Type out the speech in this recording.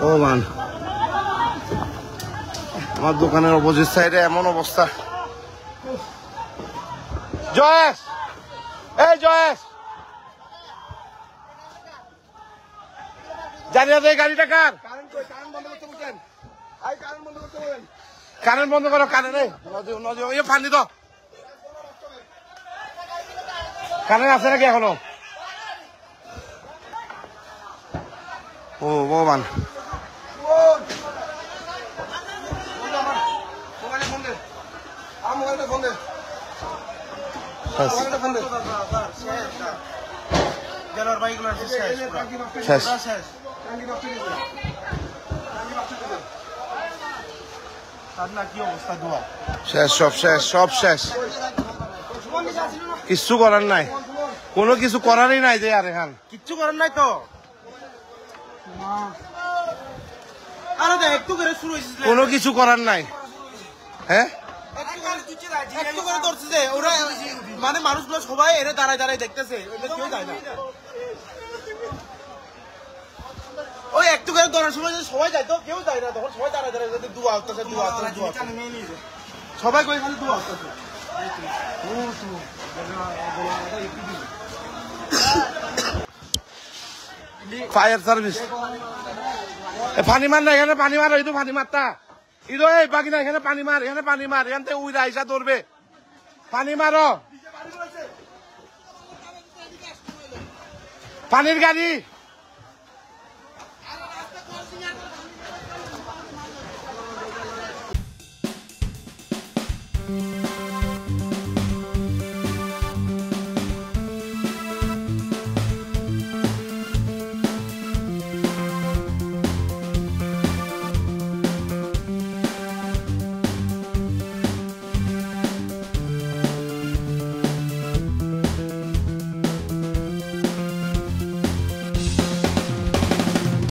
ও মান আমার দোকানের অপোজিট সাইডে এমন অবস্থা। জয়েশ, এই জয়েশ, জানি না এই গাড়িটা কার? কারেন্ট বন্ধ করো, কারেন্ট ফান্দি তো কারেন্ট আছে নাকি এখনো? ও ভগবান, শেষ, সব শেষ, সব শেষ, কিচ্ছু করার নাই, কোনো কিছু করারই নাই যে। আর এখান কিচ্ছু করার নাই তো, কোনো কিছু করার নাই। হ্যাঁ, মানে মানুষগুলো সবাই এর দাঁড়ায় দাঁড়ায় দেখতেছে, কেউ যায় না। ওই একটু করে ধরার সময় সবাই যায় তো কেউ যায় না, তখন সবাই দাঁড়ায় দাঁড়ায় যদি দুয়া আসতেছে, সবাই কই খালি দুয়া আসতেছে। ফায়ার সার্ভিস পানি মার না, এখানে পানি মার, এই তো পানি মারতা ইদো, এই বাকি না, এখানে পানি মার, এখানে পানি মার, এখান থেকে উইরা আইসা ধরবে, পানি মারো, পানির গাড়ি।